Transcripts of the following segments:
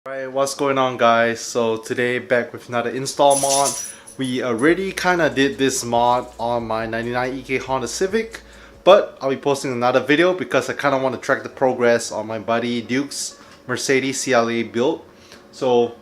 Alright, what's going on guys? So today back with another install mod. We already kinda did this mod on my 99 EK Honda Civic, but I'll be posting another video because I kinda want to track the progress on my buddy Duke's Mercedes CLA build. So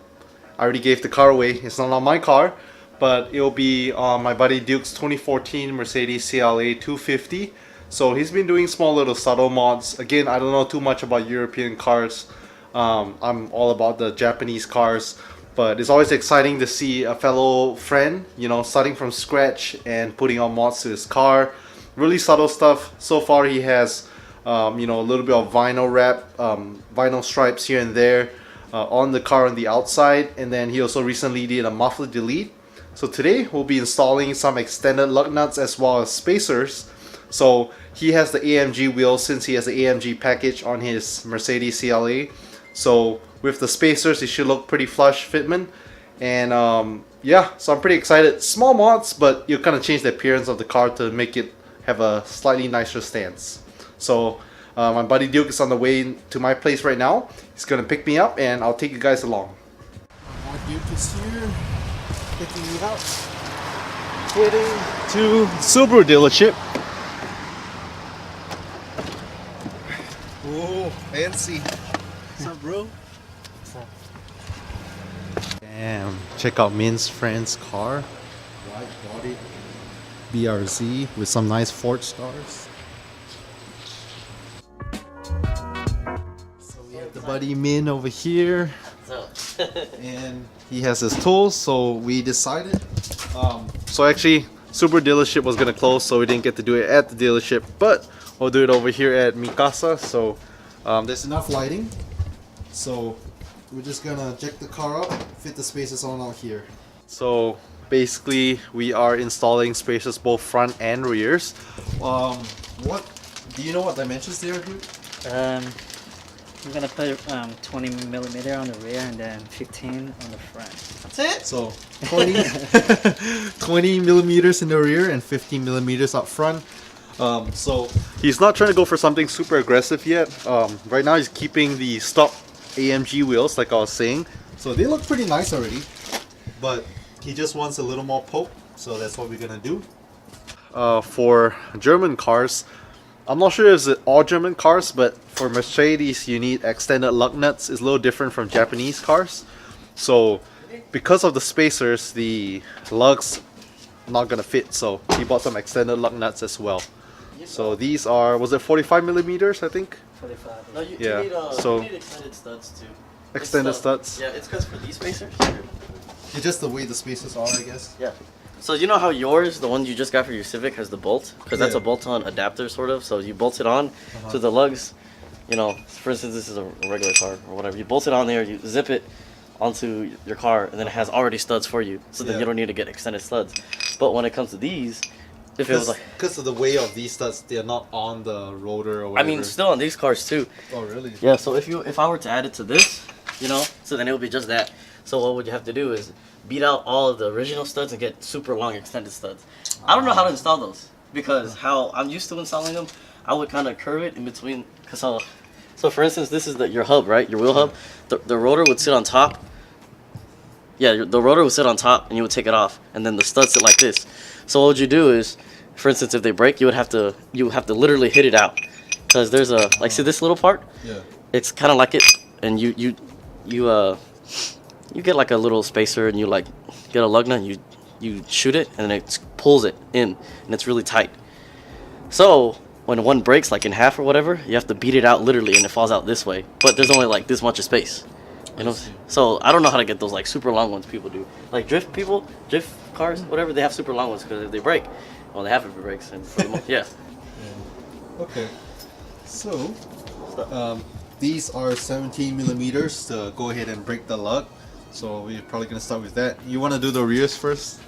I already gave the car away. It's not on my car, but it'll be on my buddy Duke's 2014 Mercedes CLA 250. So he's been doing small little subtle mods. Again, I don't know too much about European cars. I'm all about the Japanese cars, but it's always exciting to see a fellow friend, you know, starting from scratch and putting on mods to his car. Really subtle stuff. So far he has, you know, a little bit of vinyl wrap, vinyl stripes here and there on the car on the outside, and then he also recently did a muffler delete. So today we'll be installing some extended lug nuts as well as spacers. So he has the AMG wheels since he has the AMG package on his Mercedes CLA. So with the spacers, it should look pretty flush fitment, and yeah, so I'm pretty excited. Small mods, but you kind of change the appearance of the car to make it have a slightly nicer stance. So my buddy Duke is on the way to my place right now. He's gonna pick me up, and I'll take you guys along. My Duke is here, picking me up, heading to Subaru dealership. Oh, fancy. What's up, bro? Damn, check out Min's friend's car. Wide body BRZ with some nice Ford stars. So we have the buddy Min over here. And he has his tools, so we decided. So actually, Subaru dealership was gonna close, so we didn't get to do it at the dealership, but we'll do it over here at Mikasa. So there's enough lighting. So we're just gonna jack the car up, fit the spacers on out here. So basically we are installing spacers both front and rears. What do you know what dimensions they are, dude? I'm gonna put 20mm on the rear and then 15 on the front. That's it? So 20 millimeters in the rear and 15 millimeters up front. So he's not trying to go for something super aggressive yet. Right now he's keeping the stock AMG wheels, like I was saying, so they look pretty nice already, but he just wants a little more poke, so that's what we're gonna do. For German cars, I'm not sure if it's all German cars, but for Mercedes you need extended lug nuts. It's a little different from Japanese cars, so because of the spacers, the lugs not gonna fit, so he bought some extended lug nuts as well. So these are, was it 45 millimeters, I think? 45. No, you Yeah, need, so you need extended studs too. Extended studs? Yeah, it's because for these spacers. It's just the way the spacers are, I guess. Yeah. So you know how yours, the one you just got for your Civic, has the bolt? Because that's a bolt-on adapter sort of. So you bolt it on to the lugs. You know, for instance, this is a regular car or whatever. You bolt it on there, you zip it onto your car, and then it has already studs for you. So then you don't need to get extended studs. But when it comes to these, if it was like, because of the way of these studs, they're not on the rotor or whatever. I mean, still on these cars too. Oh, really? Yeah. So if I were to add it to this, you know, so then it would be just that. So what would you have to do is beat out all of the original studs and get super long extended studs. I don't know how to install those because how I'm used to installing them, I would kind of curve it in between. Cause so for instance, this is your hub, right? Your wheel hub. The rotor would sit on top. Yeah, the rotor would sit on top, and you would take it off, and then the studs sit like this. So what would you do is, for instance, if they break, you would have to literally hit it out, because there's a like, see this little part? Yeah. It's kind of like it, and you get like a little spacer, and you like get a lug nut, and you shoot it, and then it pulls it in, and it's really tight. So when one breaks like in half or whatever, you have to beat it out literally, and it falls out this way. But there's only like this much of space. You know, so I don't know how to get those like super long ones people do. Like drift cars, whatever, they have super long ones because if they break, well, they have if it breaks. And yeah. Okay. So, these are 17 millimeters to go ahead and break the lug. So we're probably gonna start with that. You want to do the rears first?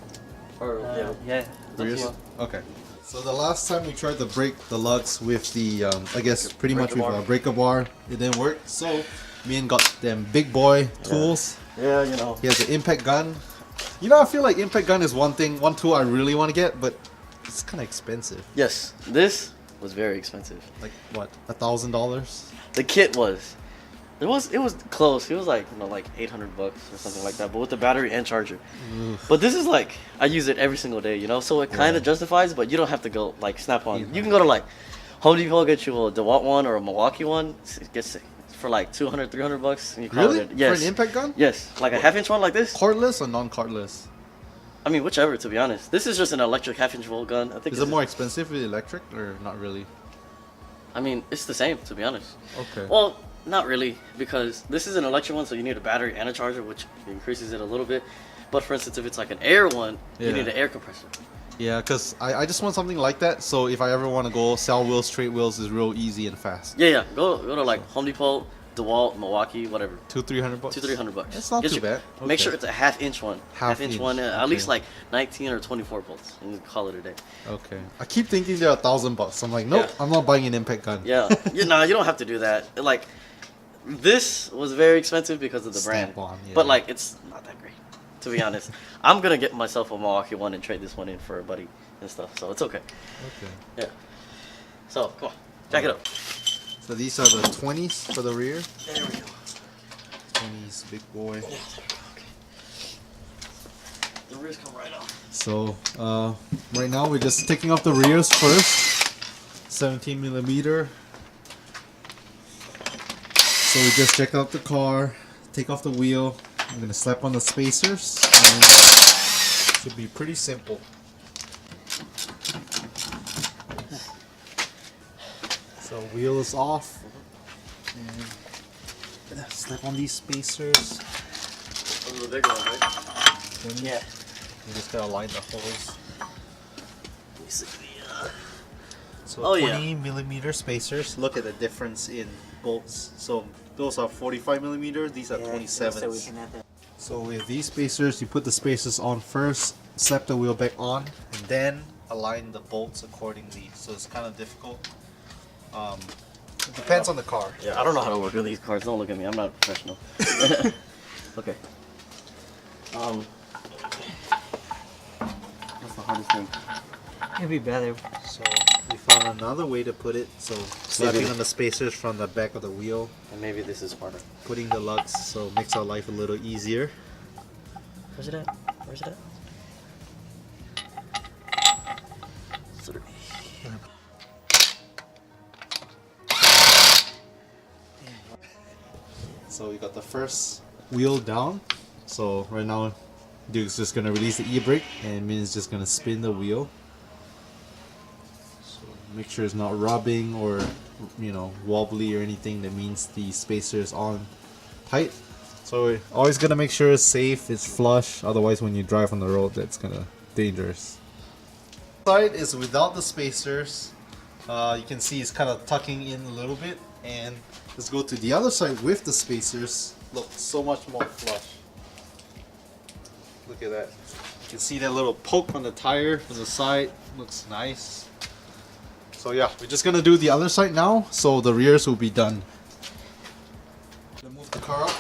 Or yeah. Rears. Okay. So the last time we tried to break the lugs with the, I guess pretty much with a breaker bar, it didn't work. So me and got them big boy tools. Yeah, you know. He has an impact gun. You know, I feel like impact gun is one tool I really want to get, but it's kind of expensive. Yes, this was very expensive. Like what? $1,000? The kit was. It was close. It was like like $800 or something like that, but with the battery and charger. Oof. But this is like I use it every single day, so it kind of justifies. But you don't have to go like snap on. You can go to like Home Depot, get you a DeWalt one or a Milwaukee one. It gets for like $200-$300, and you call Really? it. Yes. For an impact gun? Yes, like a half-inch one like this. Cordless or non-cordless? I mean, whichever. To be honest, this is just an electric half-inch volt gun. I think. Is it more expensive with electric or not really? I mean, it's the same, to be honest. Okay. Well, not really, because this is an electric one, so you need a battery and a charger, which increases it a little bit. But for instance, if it's like an air one, you need an air compressor. Yeah, because I just want something like that, so if I ever want to go sell wheels, straight wheels is real easy and fast. Yeah. Go to like Home Depot, DeWalt, Milwaukee, whatever. $200-$300? $200-$300. That's not too bad. Make Okay. sure it's a half-inch one. Half-inch one, at least Okay. like 19 or 24 volts, and you call it a day. Okay. I keep thinking they're $1,000. I'm like, nope, Yeah. I'm not buying an impact gun. Yeah. You don't have to do that. Like, this was very expensive because of the brand. Snap-on, yeah. But like, it's not that great, to be honest. I'm gonna get myself a Milwaukee one and trade this one in for a buddy and stuff, so it's okay. Okay. Yeah. So come on, jack it up. So these are the 20s for the rear. There we go. 20s, big boy. Yeah, there we go. Okay. The rears come right off. So right now we're just taking off the rears first. 17mm. So we just check out the car, take off the wheel. I'm gonna slap on the spacers, and it should be pretty simple. So wheel is off, and slap on these spacers. Those are the big ones, right? Yeah. You just gotta line the holes. Basically, So Oh, yeah. 20mm spacers. Look at the difference in bolts. So those are 45mm. These are 27s. So with these spacers, you put the spacers on first, slap the wheel back on, and then align the bolts accordingly. So it's kind of difficult. It depends on the car. Yeah, I don't know how to work with these cars. Don't look at me. I'm not a professional. Okay. What's the hardest thing? It'd be better. So we found another way to put it. So slapping on the spacers from the back of the wheel, And maybe this is harder. putting the lugs, so it makes our life a little easier. Where's it at? Where's it at? Sorry. So we got the first wheel down. So right now Duke's just gonna release the e-brake and Min's just gonna spin the wheel. So make sure it's not rubbing or wobbly or anything. That means the spacer is on tight. So we're always gonna make sure it's safe, it's flush, otherwise when you drive on the road that's kinda dangerous. Side is without the spacers. You can see it's kind of tucking in a little bit, and let's go to the other side with the spacers. Look, so much more flush. Look at that. You can see that little poke on the tire from the side. Looks nice. So yeah, we're just gonna do the other side now, so the rears will be done. Gonna move the car up.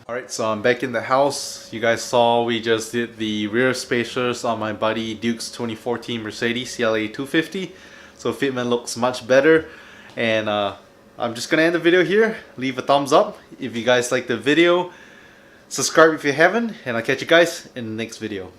Alright, so I'm back in the house. You guys saw we just did the rear spacers on my buddy Duke's 2014 Mercedes CLA 250. So fitment looks much better. And I'm just gonna end the video here. Leave a thumbs up if you guys like the video. Subscribe if you haven't, and I'll catch you guys in the next video.